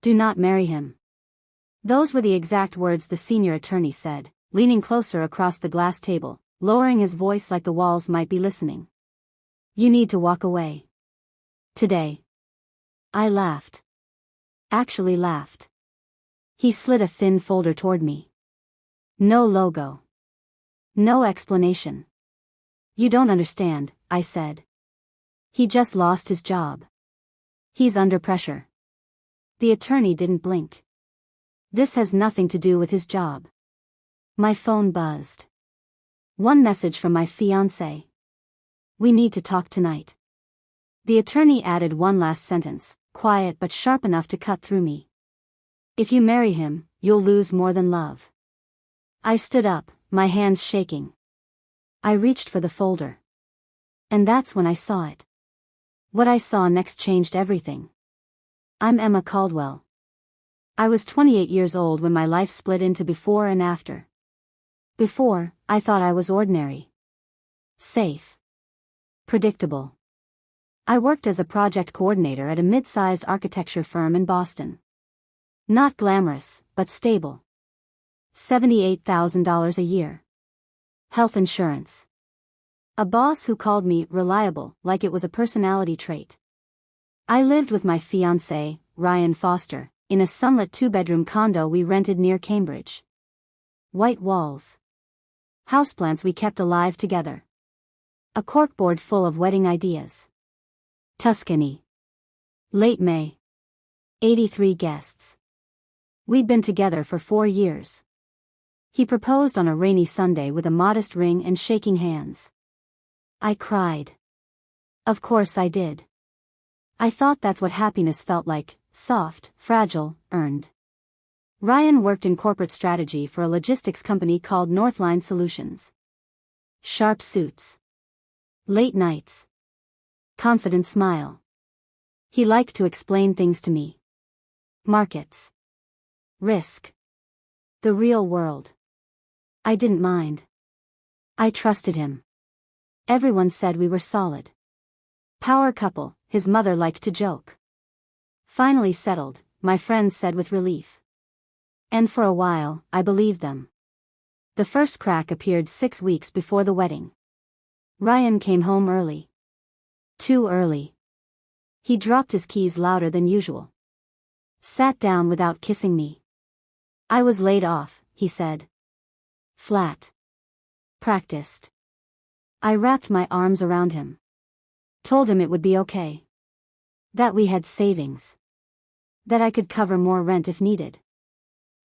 Do not marry him. Those were the exact words the senior attorney said, leaning closer across the glass table, lowering his voice like the walls might be listening. You need to walk away. Today. I laughed. Actually laughed. He slid a thin folder toward me. No logo. No explanation. You don't understand, I said. He just lost his job. He's under pressure. The attorney didn't blink. This has nothing to do with his job. My phone buzzed. One message from my fiancé. We need to talk tonight. The attorney added one last sentence, quiet but sharp enough to cut through me. If you marry him, you'll lose more than love. I stood up, my hands shaking. I reached for the folder. And that's when I saw it. What I saw next changed everything. I'm Emma Caldwell. I was 28 years old when my life split into before and after. Before, I thought I was ordinary. Safe. Predictable. I worked as a project coordinator at a mid-sized architecture firm in Boston. Not glamorous, but stable. $78,000 a year. Health insurance. A boss who called me reliable, like it was a personality trait. I lived with my fiancé, Ryan Foster, in a sunlit 2-bedroom condo we rented near Cambridge. White walls. Houseplants we kept alive together. A corkboard full of wedding ideas. Tuscany. Late May. 83 guests. We'd been together for 4 years. He proposed on a rainy Sunday with a modest ring and shaking hands. I cried. Of course I did. I thought that's what happiness felt like, soft, fragile, earned. Ryan worked in corporate strategy for a logistics company called Northline Solutions. Sharp suits. Late nights. Confident smile. He liked to explain things to me. Markets. Risk. The real world. I didn't mind. I trusted him. Everyone said we were solid. Power couple, his mother liked to joke. Finally settled, my friends said with relief. And for a while, I believed them. The first crack appeared 6 weeks before the wedding. Ryan came home early. Too early. He dropped his keys louder than usual. Sat down without kissing me. I was laid off, he said. Flat. Practiced. I wrapped my arms around him. Told him it would be okay. That we had savings. That I could cover more rent if needed.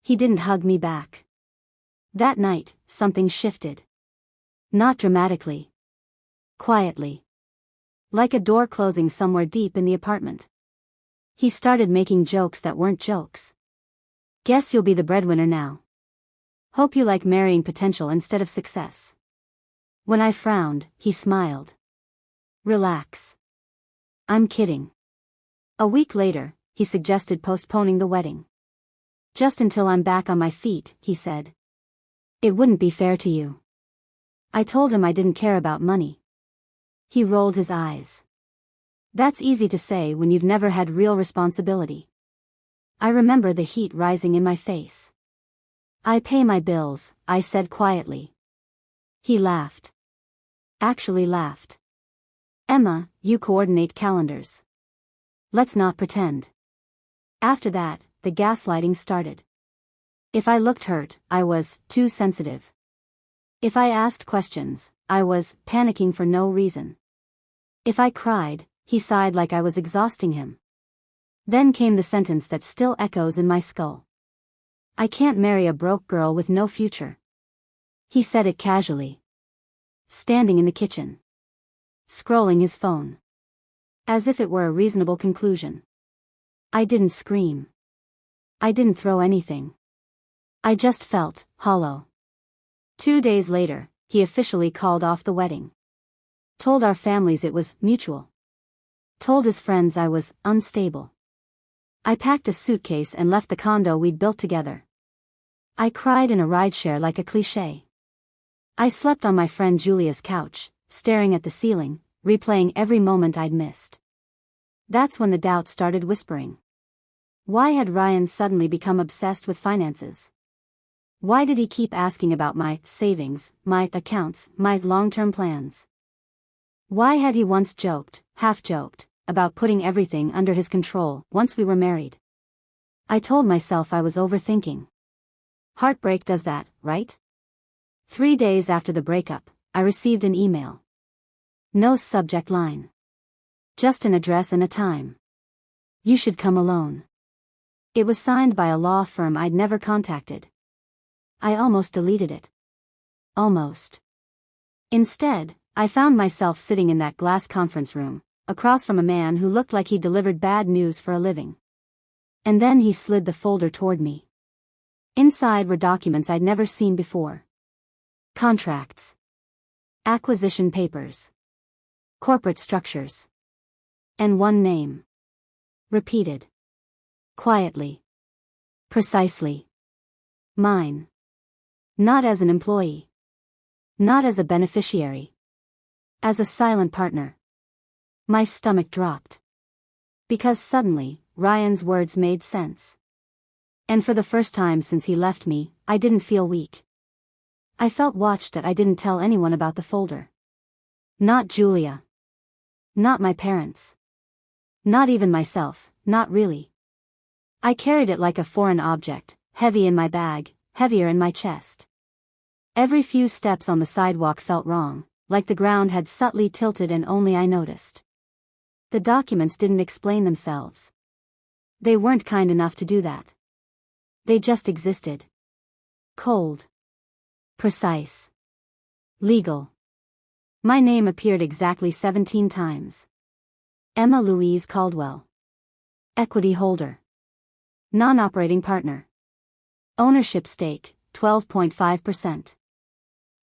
He didn't hug me back. That night, something shifted. Not dramatically. Quietly. Like a door closing somewhere deep in the apartment. He started making jokes that weren't jokes. Guess you'll be the breadwinner now. Hope you like marrying potential instead of success. When I frowned, he smiled. Relax. I'm kidding. A week later, he suggested postponing the wedding. Just until I'm back on my feet, he said. It wouldn't be fair to you. I told him I didn't care about money. He rolled his eyes. That's easy to say when you've never had real responsibility. I remember the heat rising in my face. I pay my bills, I said quietly. He laughed. Actually laughed. Emma, you coordinate calendars. Let's not pretend. After that, the gaslighting started. If I looked hurt, I was too sensitive. If I asked questions, I was panicking for no reason. If I cried, he sighed like I was exhausting him. Then came the sentence that still echoes in my skull. I can't marry a broke girl with no future. He said it casually. Standing in the kitchen. Scrolling his phone. As if it were a reasonable conclusion. I didn't scream. I didn't throw anything. I just felt hollow. 2 days later, he officially called off the wedding. Told our families it was mutual. Told his friends I was unstable. I packed a suitcase and left the condo we'd built together. I cried in a rideshare like a cliché. I slept on my friend Julia's couch, staring at the ceiling, replaying every moment I'd missed. That's when the doubt started whispering. Why had Ryan suddenly become obsessed with finances? Why did he keep asking about my savings, my accounts, my long-term plans? Why had he once joked, half-joked, about putting everything under his control once we were married? I told myself I was overthinking. Heartbreak does that, right? 3 days after the breakup, I received an email. No subject line. Just an address and a time. You should come alone. It was signed by a law firm I'd never contacted. I almost deleted it. Almost. Instead, I found myself sitting in that glass conference room, across from a man who looked like he delivered bad news for a living. And then he slid the folder toward me. Inside were documents I'd never seen before. Contracts. Acquisition papers. Corporate structures. And one name. Repeated. Quietly. Precisely. Mine. Not as an employee. Not as a beneficiary. As a silent partner. My stomach dropped. Because suddenly, Ryan's words made sense. And for the first time since he left me, I didn't feel weak. I felt watched that I didn't tell anyone about the folder. Not Julia. Not my parents. Not even myself, not really. I carried it like a foreign object, heavy in my bag, heavier in my chest. Every few steps on the sidewalk felt wrong, like the ground had subtly tilted and only I noticed. The documents didn't explain themselves. They weren't kind enough to do that. They just existed. Cold. Precise. Legal. My name appeared exactly 17 times. Emma Louise Caldwell. Equity holder. Non-operating partner. Ownership stake, 12.5%.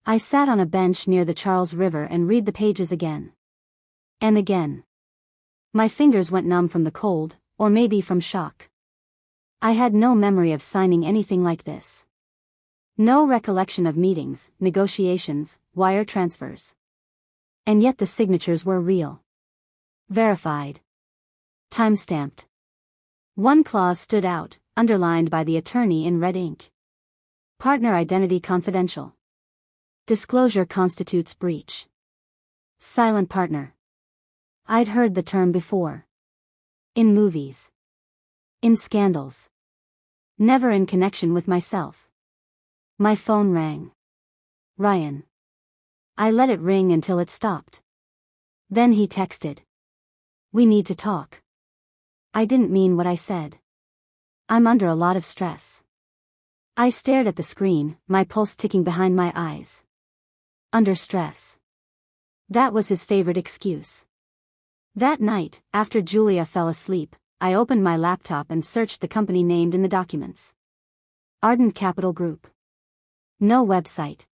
I sat on a bench near the Charles River and read the pages again. And again. My fingers went numb from the cold, or maybe from shock. I had no memory of signing anything like this. No recollection of meetings, negotiations, wire transfers. And yet the signatures were real. Verified. Time-stamped. One clause stood out, underlined by the attorney in red ink. Partner identity confidential. Disclosure constitutes breach. Silent partner. I'd heard the term before. In movies. In scandals. Never in connection with myself. My phone rang. Ryan. I let it ring until it stopped. Then he texted. We need to talk. I didn't mean what I said. I'm under a lot of stress. I stared at the screen, my pulse ticking behind my eyes. Under stress. That was his favorite excuse. That night, after Julia fell asleep, I opened my laptop and searched the company named in the documents. Ardent Capital Group. No website.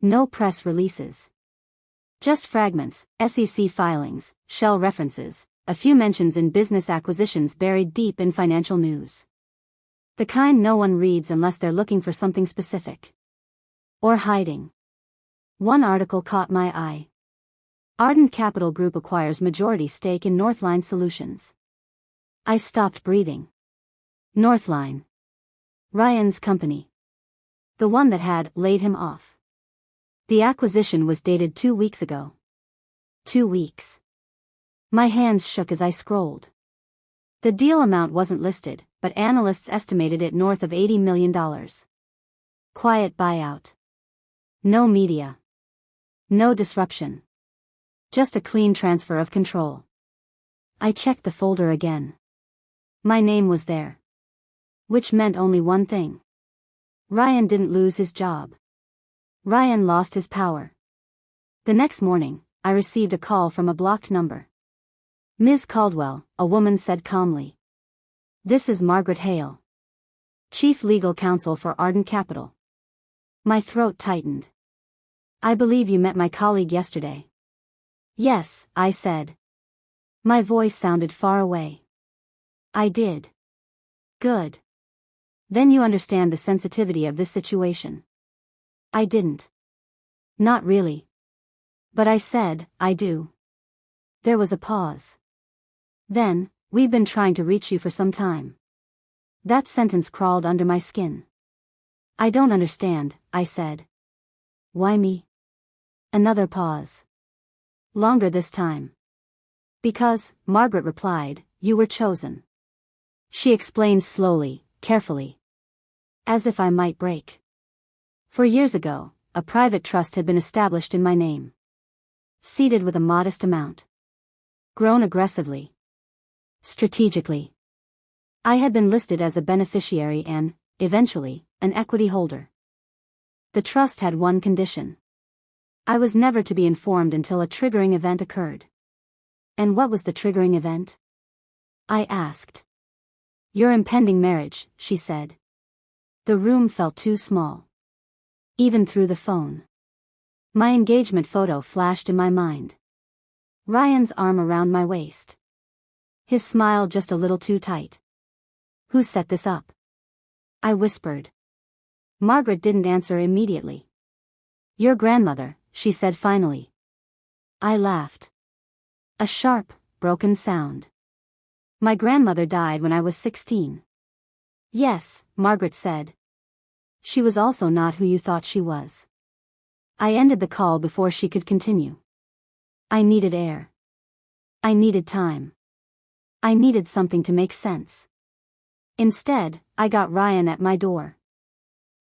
No press releases. Just fragments, SEC filings, shell references, a few mentions in business acquisitions buried deep in financial news. The kind no one reads unless they're looking for something specific. Or hiding. One article caught my eye. Ardent Capital Group acquires majority stake in Northline Solutions. I stopped breathing. Northline. Ryan's company. The one that had laid him off. The acquisition was dated 2 weeks ago. 2 weeks. My hands shook as I scrolled. The deal amount wasn't listed, but analysts estimated it north of $80 million. Quiet buyout. No media. No disruption. Just a clean transfer of control. I checked the folder again. My name was there. Which meant only one thing. Ryan didn't lose his job. Ryan lost his power. The next morning, I received a call from a blocked number. Ms. Caldwell, a woman said calmly. This is Margaret Hale. Chief Legal Counsel for Ardent Capital. My throat tightened. I believe you met my colleague yesterday. Yes, I said. My voice sounded far away. I did. Good. Then you understand the sensitivity of this situation. I didn't. Not really. But I said, I do. There was a pause. Then, we've been trying to reach you for some time. That sentence crawled under my skin. I don't understand, I said. Why me? Another pause. Longer this time. Because, Margaret replied, you were chosen. She explained slowly, carefully. As if I might break. 4 years ago, a private trust had been established in my name. Seeded with a modest amount. Grown aggressively. Strategically. I had been listed as a beneficiary and, eventually, an equity holder. The trust had one condition. I was never to be informed until a triggering event occurred. And what was the triggering event? I asked. Your impending marriage, she said. The room felt too small. Even through the phone. My engagement photo flashed in my mind. Ryan's arm around my waist. His smile just a little too tight. Who set this up? I whispered. Margaret didn't answer immediately. Your grandmother, she said finally. I laughed. A sharp, broken sound. My grandmother died when I was 16. Yes, Margaret said. She was also not who you thought she was. I ended the call before she could continue. I needed air. I needed time. I needed something to make sense. Instead, I got Ryan at my door.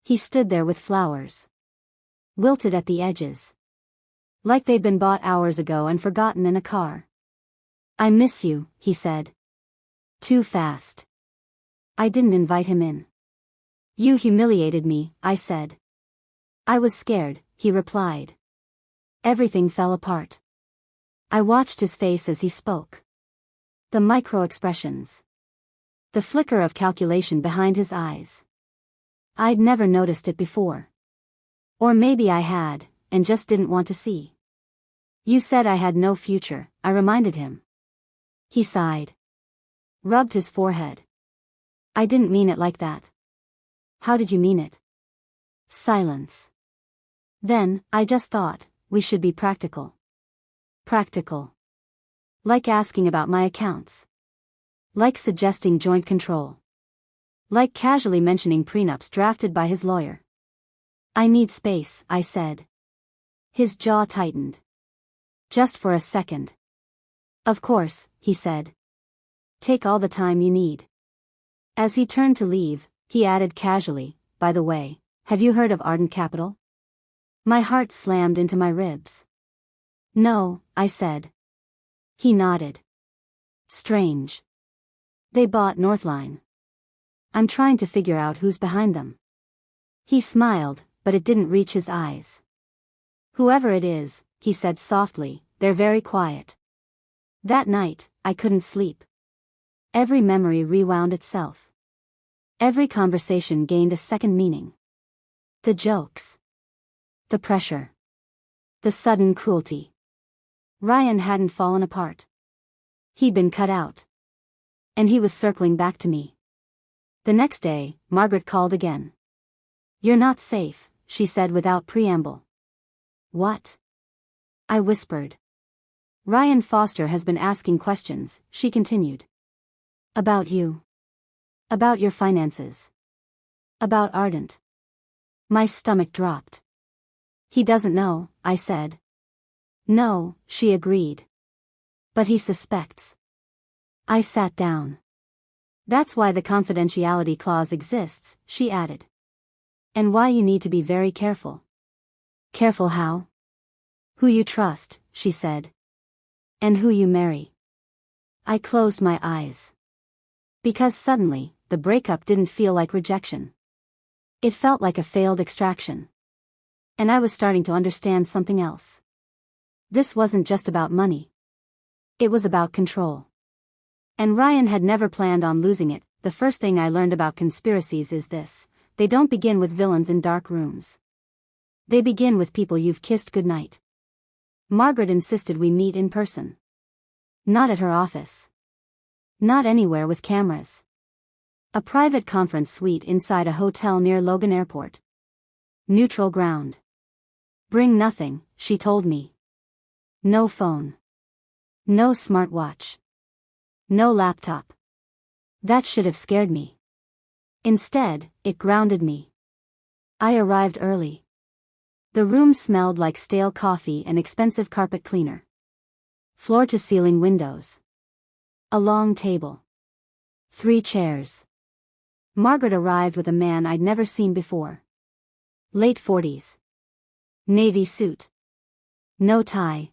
He stood there with flowers. Wilted at the edges. Like they'd been bought hours ago and forgotten in a car. I miss you, he said. Too fast. I didn't invite him in. You humiliated me, I said. I was scared, he replied. Everything fell apart. I watched his face as he spoke. The micro-expressions. The flicker of calculation behind his eyes. I'd never noticed it before. Or maybe I had, and just didn't want to see. You said I had no future, I reminded him. He sighed. Rubbed his forehead. I didn't mean it like that. How did you mean it? Silence. Then, I just thought, we should be practical. Practical. Like asking about my accounts. Like suggesting joint control. Like casually mentioning prenups drafted by his lawyer. I need space, I said. His jaw tightened. Just for a second. Of course, he said. Take all the time you need. As he turned to leave, he added casually, by the way, have you heard of Ardent Capital? My heart slammed into my ribs. No, I said. He nodded. Strange. They bought Northline. I'm trying to figure out who's behind them. He smiled, but it didn't reach his eyes. Whoever it is, he said softly, they're very quiet. That night, I couldn't sleep. Every memory rewound itself. Every conversation gained a second meaning. The jokes. The pressure. The sudden cruelty. Ryan hadn't fallen apart. He'd been cut out. And he was circling back to me. The next day, Margaret called again. You're not safe, she said without preamble. What? I whispered. Ryan Foster has been asking questions, she continued. About you. About your finances. About Ardent. My stomach dropped. He doesn't know, I said. No, she agreed. But he suspects. I sat down. That's why the confidentiality clause exists, she added. And why you need to be very careful. Careful how? Who you trust, she said. And who you marry. I closed my eyes. Because suddenly, the breakup didn't feel like rejection. It felt like a failed extraction. And I was starting to understand something else. This wasn't just about money. It was about control. And Ryan had never planned on losing it. The first thing I learned about conspiracies is this: they don't begin with villains in dark rooms. They begin with people you've kissed goodnight. Margaret insisted we meet in person. Not at her office. Not anywhere with cameras. A private conference suite inside a hotel near Logan Airport. Neutral ground. Bring nothing, she told me. No phone. No smartwatch. No laptop. That should have scared me. Instead, it grounded me. I arrived early. The room smelled like stale coffee and expensive carpet cleaner. Floor-to-ceiling windows. A long table. 3 chairs. Margaret arrived with a man I'd never seen before. Late 40s. Navy suit. No tie.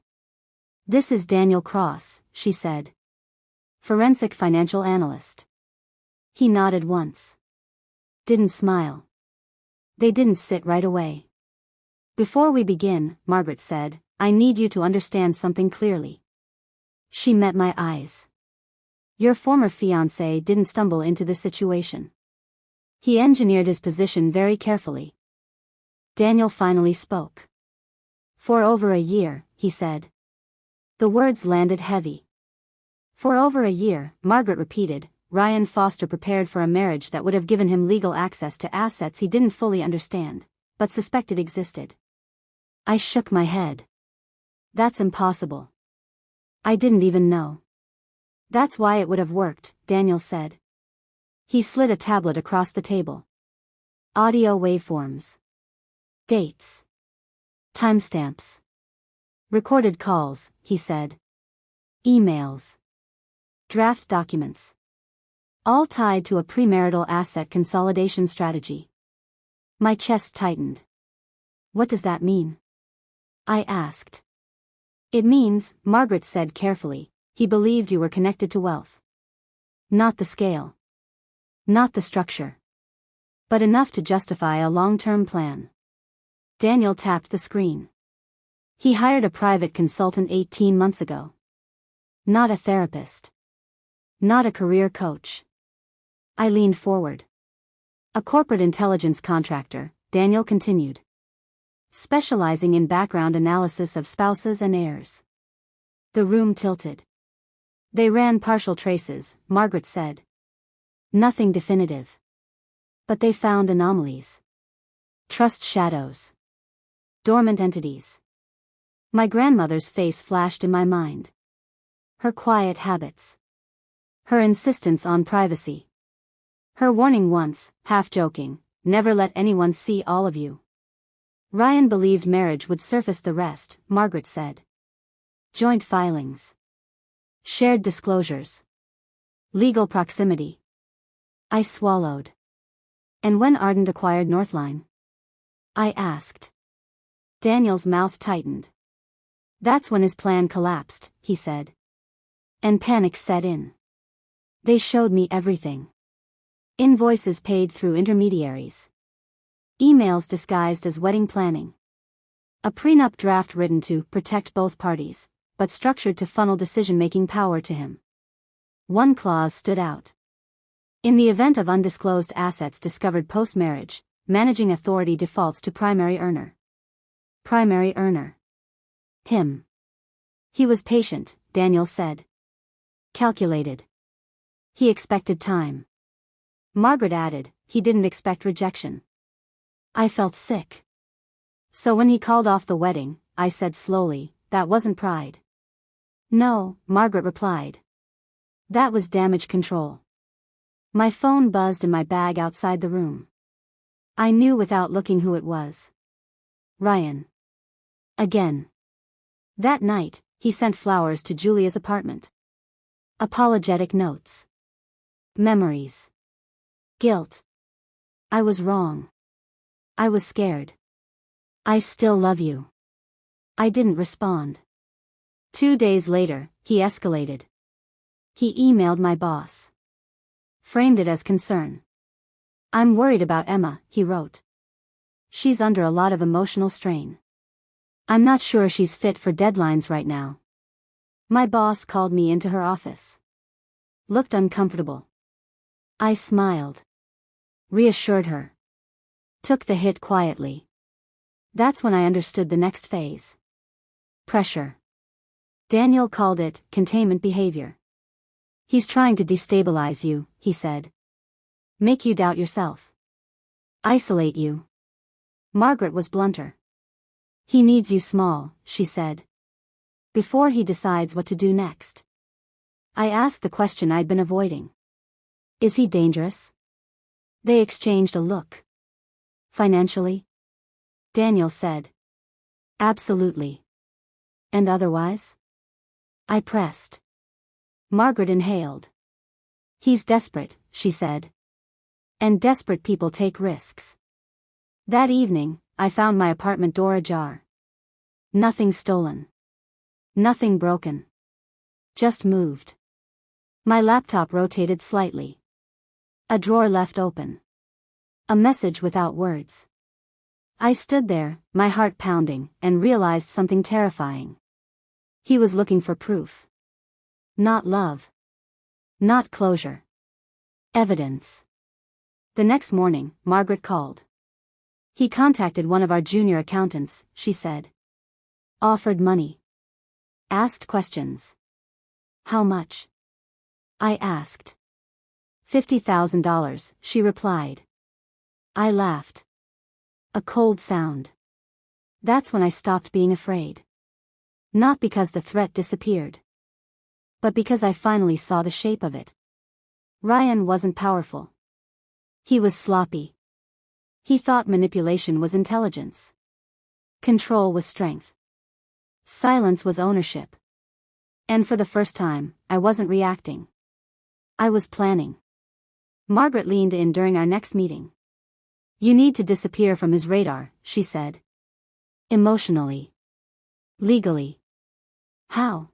"This is Daniel Cross," she said. "Forensic financial analyst." He nodded once. Didn't smile. They didn't sit right away. "Before we begin," Margaret said, "I need you to understand something clearly." She met my eyes. "Your former fiancé didn't stumble into this situation. He engineered his position very carefully." Daniel finally spoke. "For over a year," he said. The words landed heavy. "For over a year," Margaret repeated. Ryan Foster prepared for a marriage that would have given him legal access to assets he didn't fully understand, but suspected existed. I shook my head. "That's impossible. I didn't even know." "That's why it would have worked," Daniel said. He slid a tablet across the table. Audio waveforms. Dates. Timestamps. Recorded calls, he said. Emails. Draft documents. All tied to a premarital asset consolidation strategy. My chest tightened. "What does that mean?" I asked. "It means," Margaret said carefully, "he believed you were connected to wealth. Not the scale. Not the structure. But enough to justify a long-term plan." Daniel tapped the screen. "He hired a private consultant 18 months ago. Not a therapist. Not a career coach." I leaned forward. "A corporate intelligence contractor," Daniel continued. "Specializing in background analysis of spouses and heirs." The room tilted. "They ran partial traces," Margaret said. "Nothing definitive. But they found anomalies. Trust shadows. Dormant entities." My grandmother's face flashed in my mind. Her quiet habits. Her insistence on privacy. Her warning once, half joking, "Never let anyone see all of you." Ryan believed marriage would surface the rest, Margaret said. Joint filings. Shared disclosures. Legal proximity. I swallowed. "And when Ardent acquired Northline?" I asked. Daniel's mouth tightened. "That's when his plan collapsed," he said. "And panic set in. They showed me everything. Invoices paid through intermediaries. Emails disguised as wedding planning. A prenup draft written to protect both parties, but structured to funnel decision-making power to him. One clause stood out. In the event of undisclosed assets discovered post-marriage, managing authority defaults to primary earner." Primary earner. Him. "He was patient," Daniel said. "Calculated. He expected time." Margaret added, "He didn't expect rejection." I felt sick. "So when he called off the wedding," I said slowly, "that wasn't pride." "No," Margaret replied. "That was damage control." My phone buzzed in my bag outside the room. I knew without looking who it was. Ryan. Again. That night, he sent flowers to Julia's apartment. Apologetic notes. Memories. Guilt. I was wrong. I was scared. "I still love you." I didn't respond. 2 days later, he escalated. He emailed my boss. Framed it as concern. "I'm worried about Emma," he wrote. "She's under a lot of emotional strain. I'm not sure she's fit for deadlines right now." My boss called me into her office. Looked uncomfortable. I smiled. Reassured her. Took the hit quietly. That's when I understood the next phase. Pressure. Daniel called it containment behavior. "He's trying to destabilize you," he said. "Make you doubt yourself. Isolate you." Margaret was blunter. "He needs you small," she said. "Before he decides what to do next." I asked the question I'd been avoiding. "Is he dangerous?" They exchanged a look. Financially? Daniel said. Absolutely. And otherwise? I pressed. Margaret inhaled. He's desperate, she said. And desperate people take risks. That evening, I found my apartment door ajar. Nothing stolen. Nothing broken. Just moved. My laptop rotated slightly. A drawer left open. A message without words. I stood there, my heart pounding, and realized something terrifying. He was looking for proof. Not love. Not closure. Evidence. The next morning, Margaret called. He contacted one of our junior accountants, she said. Offered money. Asked questions. How much? I asked. $50,000, she replied. I laughed. A cold sound. That's when I stopped being afraid. Not because the threat disappeared. But because I finally saw the shape of it. Ryan wasn't powerful. He was sloppy. He thought manipulation was intelligence. Control was strength. Silence was ownership. And for the first time, I wasn't reacting. I was planning. Margaret leaned in during our next meeting. You need to disappear from his radar, she said. Emotionally. Legally. How?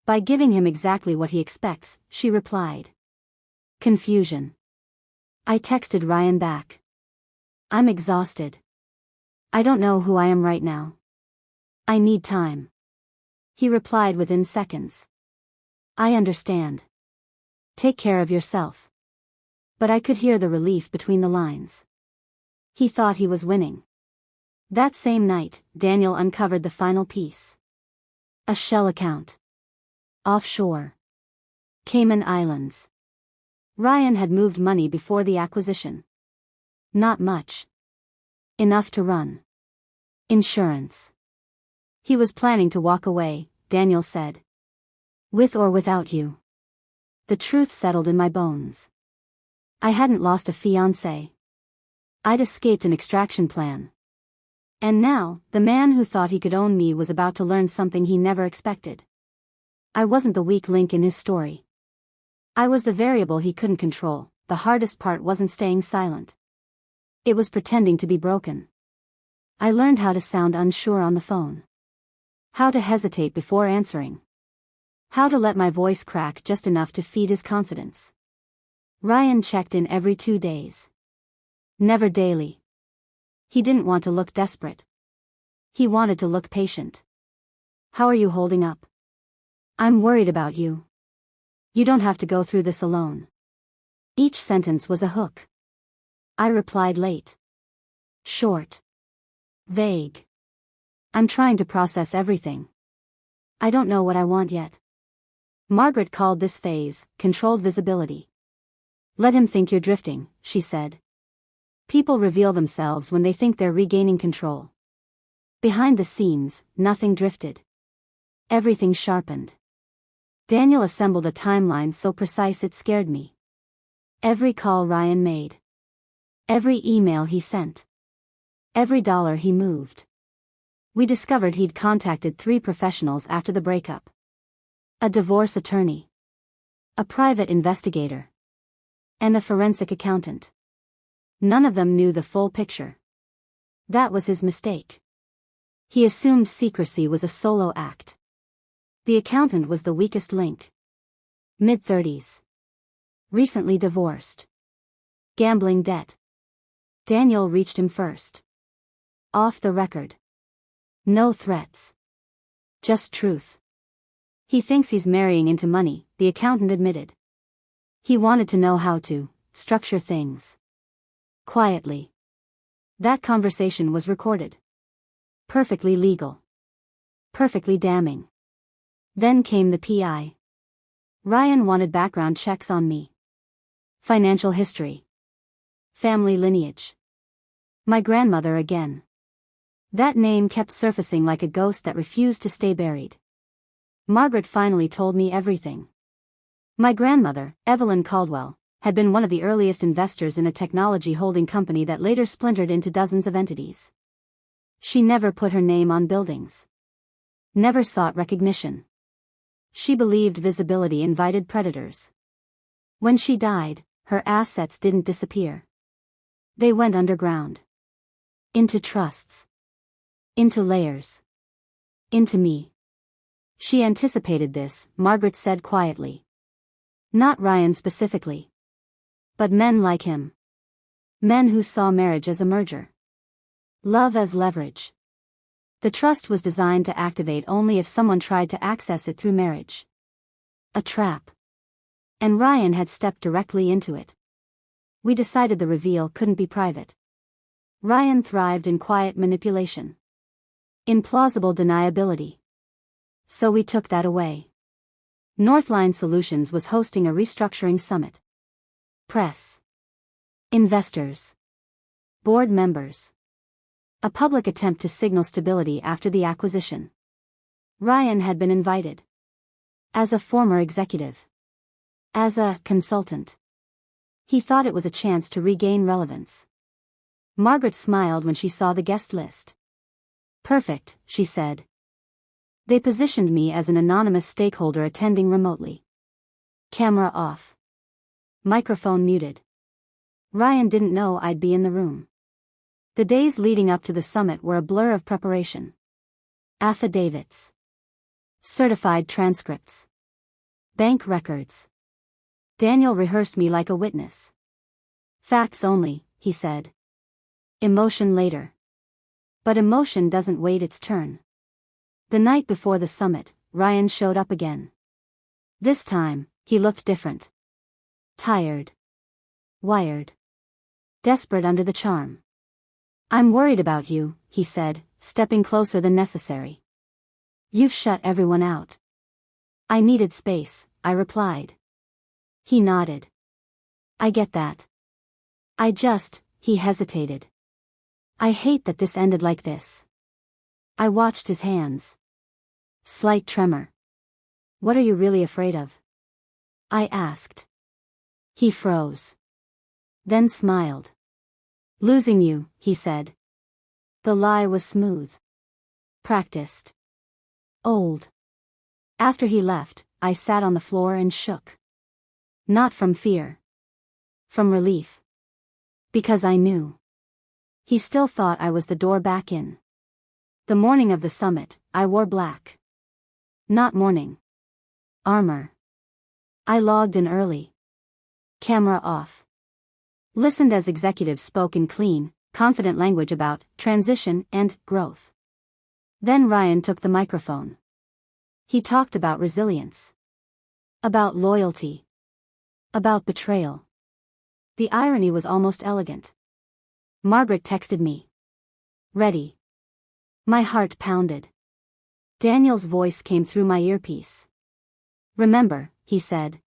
By giving him exactly what he expects, she replied. Confusion. I texted Ryan back. I'm exhausted. I don't know who I am right now. I need time. He replied within seconds. I understand. Take care of yourself. But I could hear the relief between the lines. He thought he was winning. That same night, Daniel uncovered the final piece. A shell account. Offshore. Cayman Islands. Ryan had moved money before the acquisition. Not much. Enough to run. Insurance. He was planning to walk away, Daniel said. With or without you. The truth settled in my bones. I hadn't lost a fiancé. I'd escaped an extraction plan. And now, the man who thought he could own me was about to learn something he never expected. I wasn't the weak link in his story. I was the variable he couldn't control. The hardest part wasn't staying silent. It was pretending to be broken. I learned how to sound unsure on the phone. How to hesitate before answering. How to let my voice crack just enough to feed his confidence. Ryan checked in every 2 days. Never daily. He didn't want to look desperate. He wanted to look patient. How are you holding up? I'm worried about you. You don't have to go through this alone. Each sentence was a hook. I replied late. Short. Vague. I'm trying to process everything. I don't know what I want yet. Margaret called this phase controlled visibility. Let him think you're drifting, she said. People reveal themselves when they think they're regaining control. Behind the scenes, nothing drifted. Everything sharpened. Daniel assembled a timeline so precise it scared me. Every call Ryan made. Every email he sent. Every dollar he moved. We discovered he'd contacted 3 professionals after the breakup. A divorce attorney. A private investigator. And a forensic accountant. None of them knew the full picture. That was his mistake. He assumed secrecy was a solo act. The accountant was the weakest link. Mid-30s. Recently divorced. Gambling debt. Daniel reached him first. Off the record. No threats. Just truth. He thinks he's marrying into money, the accountant admitted. He wanted to know how to structure things. Quietly. That conversation was recorded. Perfectly legal. Perfectly damning. Then came the PI. Ryan wanted background checks on me. Financial history. Family lineage. My grandmother again. That name kept surfacing like a ghost that refused to stay buried. Margaret finally told me everything. My grandmother, Evelyn Caldwell, had been one of the earliest investors in a technology holding company that later splintered into dozens of entities. She never put her name on buildings. Never sought recognition. She believed visibility invited predators. When she died, her assets didn't disappear. They went underground. Into trusts. Into layers. Into me. She anticipated this, Margaret said quietly. Not Ryan specifically. But men like him. Men who saw marriage as a merger. Love as leverage. The trust was designed to activate only if someone tried to access it through marriage. A trap. And Ryan had stepped directly into it. We decided the reveal couldn't be private. Ryan thrived in quiet manipulation. In plausible deniability. So we took that away. Northline Solutions was hosting a restructuring summit. Press. Investors. Board members. A public attempt to signal stability after the acquisition. Ryan had been invited. As a former executive. As a consultant. He thought it was a chance to regain relevance. Margaret smiled when she saw the guest list. Perfect, she said. They positioned me as an anonymous stakeholder attending remotely. Camera off. Microphone muted. Ryan didn't know I'd be in the room. The days leading up to the summit were a blur of preparation. Affidavits. Certified transcripts. Bank records. Daniel rehearsed me like a witness. Facts only, he said. Emotion later. But emotion doesn't wait its turn. The night before the summit, Ryan showed up again. This time, he looked different. Tired. Wired. Desperate under the charm. I'm worried about you, he said, stepping closer than necessary. You've shut everyone out. I needed space, I replied. He nodded. I get that. He hesitated. I hate that this ended like this. I watched his hands. Slight tremor. What are you really afraid of? I asked. He froze. Then smiled. Losing you, he said. The lie was smooth. Practiced. Old. After he left, I sat on the floor and shook. Not from fear. From relief. Because I knew. He still thought I was the door back in. The morning of the summit, I wore black. Not mourning. Armor. I logged in early. Camera off. Listened as executives spoke in clean, confident language about transition and growth. Then Ryan took the microphone. He talked about resilience. About loyalty. About betrayal. The irony was almost elegant. Margaret texted me. Ready. My heart pounded. Daniel's voice came through my earpiece. Remember, he said.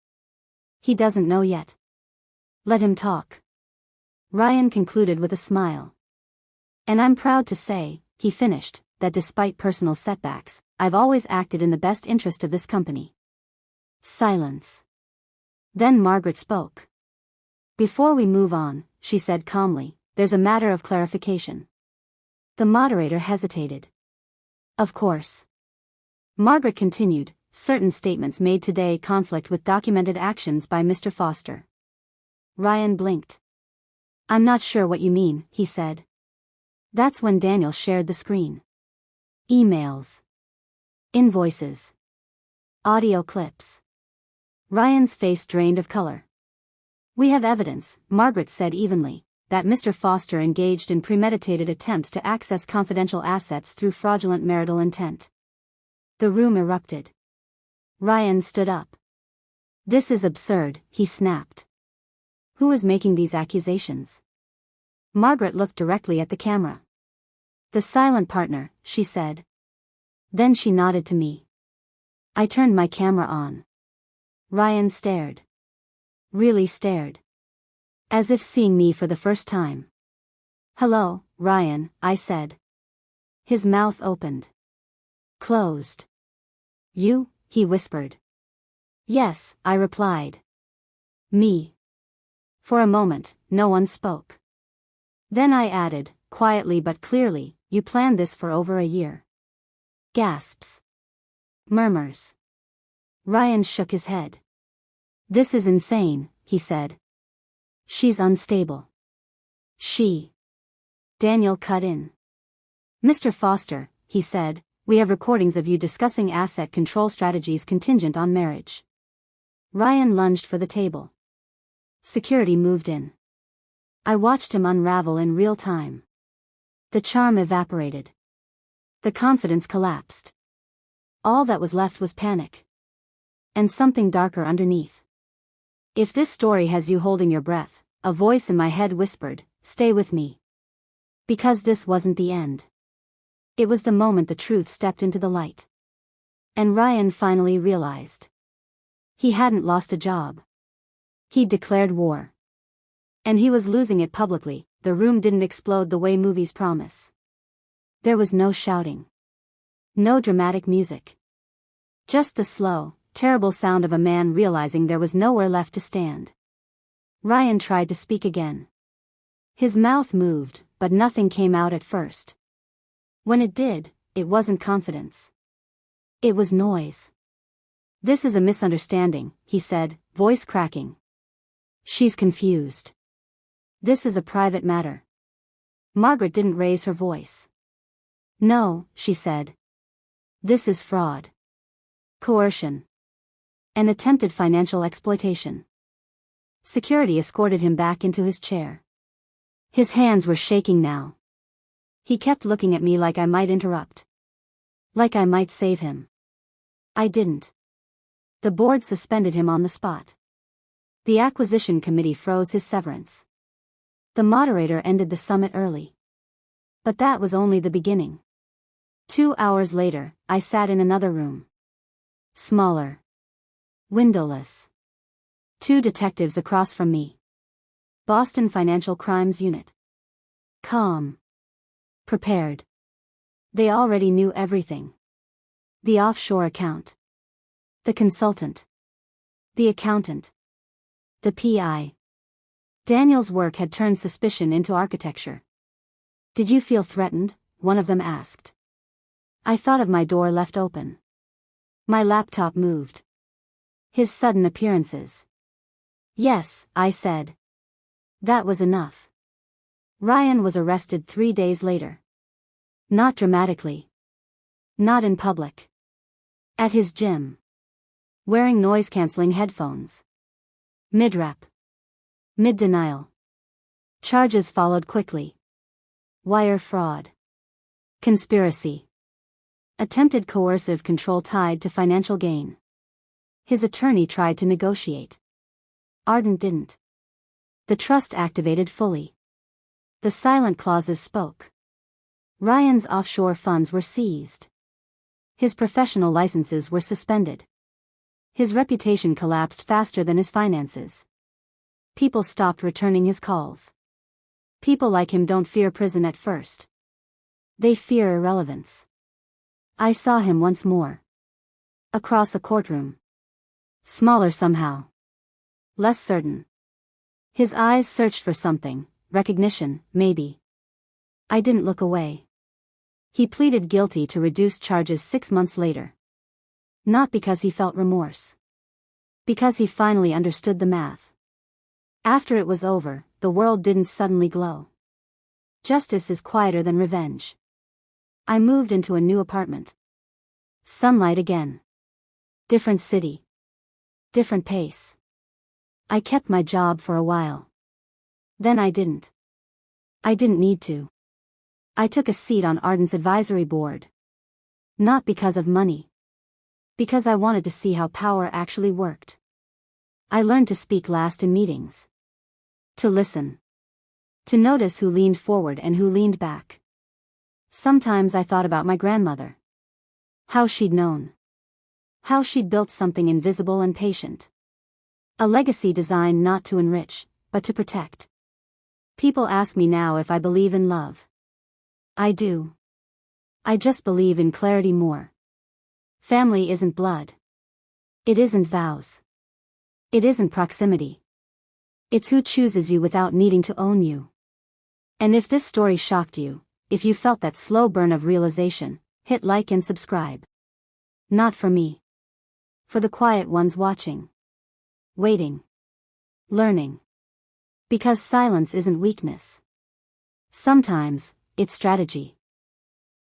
He doesn't know yet. Let him talk. Ryan concluded with a smile. And I'm proud to say, he finished, that despite personal setbacks, I've always acted in the best interest of this company. Silence. Then Margaret spoke. Before we move on, she said calmly, there's a matter of clarification. The moderator hesitated. Of course. Margaret continued, certain statements made today conflict with documented actions by Mr. Foster. Ryan blinked. I'm not sure what you mean, he said. That's when Daniel shared the screen. Emails. Invoices. Audio clips. Ryan's face drained of color. We have evidence, Margaret said evenly, that Mr. Foster engaged in premeditated attempts to access confidential assets through fraudulent marital intent. The room erupted. Ryan stood up. This is absurd, he snapped. Who is making these accusations? Margaret looked directly at the camera. The silent partner, she said. Then she nodded to me. I turned my camera on. Ryan stared. Really stared. As if seeing me for the first time. Hello, Ryan, I said. His mouth opened. Closed. You, he whispered. Yes, I replied. Me. For a moment, no one spoke. Then I added, quietly but clearly, "You planned this for over a year." Gasps. Murmurs. Ryan shook his head. "This is insane," he said. "She's unstable." "She." Daniel cut in. "Mr. Foster," he said, "we have recordings of you discussing asset control strategies contingent on marriage." Ryan lunged for the table. Security moved in. I watched him unravel in real time. The charm evaporated. The confidence collapsed. All that was left was panic. And something darker underneath. "If this story has you holding your breath," a voice in my head whispered, "stay with me." Because this wasn't the end. It was the moment the truth stepped into the light. And Ryan finally realized. He hadn't lost a job. He'd declared war. And he was losing it publicly. The room didn't explode the way movies promise. There was no shouting. No dramatic music. Just the slow, terrible sound of a man realizing there was nowhere left to stand. Ryan tried to speak again. His mouth moved, but nothing came out at first. When it did, it wasn't confidence. It was noise. "This is a misunderstanding," he said, voice cracking. "She's confused. This is a private matter." Margaret didn't raise her voice. "No," she said. "This is fraud. Coercion. And attempted financial exploitation." Security escorted him back into his chair. His hands were shaking now. He kept looking at me like I might interrupt. Like I might save him. I didn't. The board suspended him on the spot. The acquisition committee froze his severance. The moderator ended the summit early. But that was only the beginning. 2 hours later, I sat in another room. Smaller. Windowless. 2 detectives across from me. Boston Financial Crimes Unit. Calm. Prepared. They already knew everything. The offshore account. The consultant. The accountant. The PI. Daniel's work had turned suspicion into architecture. "Did you feel threatened?" one of them asked. I thought of my door left open. My laptop moved. His sudden appearances. "Yes," I said. That was enough. Ryan was arrested 3 days later. Not dramatically. Not in public. At his gym. Wearing noise-canceling headphones. Mid-rep. Mid-denial. Charges followed quickly. Wire fraud. Conspiracy. Attempted coercive control tied to financial gain. His attorney tried to negotiate. Ardent didn't. The trust activated fully. The silent clauses spoke. Ryan's offshore funds were seized. His professional licenses were suspended. His reputation collapsed faster than his finances. People stopped returning his calls. People like him don't fear prison at first. They fear irrelevance. I saw him once more. Across a courtroom. Smaller somehow. Less certain. His eyes searched for something, recognition, maybe. I didn't look away. He pleaded guilty to reduced charges 6 months later. Not because he felt remorse. Because he finally understood the math. After it was over, the world didn't suddenly glow. Justice is quieter than revenge. I moved into a new apartment. Sunlight again. Different city. Different pace. I kept my job for a while. Then I didn't. I didn't need to. I took a seat on Ardent's advisory board. Not because of money. Because I wanted to see how power actually worked. I learned to speak last in meetings. To listen. To notice who leaned forward and who leaned back. Sometimes I thought about my grandmother. How she'd known. How she'd built something invisible and patient. A legacy designed not to enrich, but to protect. People ask me now if I believe in love. I do. I just believe in clarity more. Family isn't blood. It isn't vows. It isn't proximity. It's who chooses you without needing to own you. And if this story shocked you, if you felt that slow burn of realization, hit like and subscribe. Not for me. For the quiet ones watching. Waiting. Learning. Because silence isn't weakness. Sometimes, it's strategy.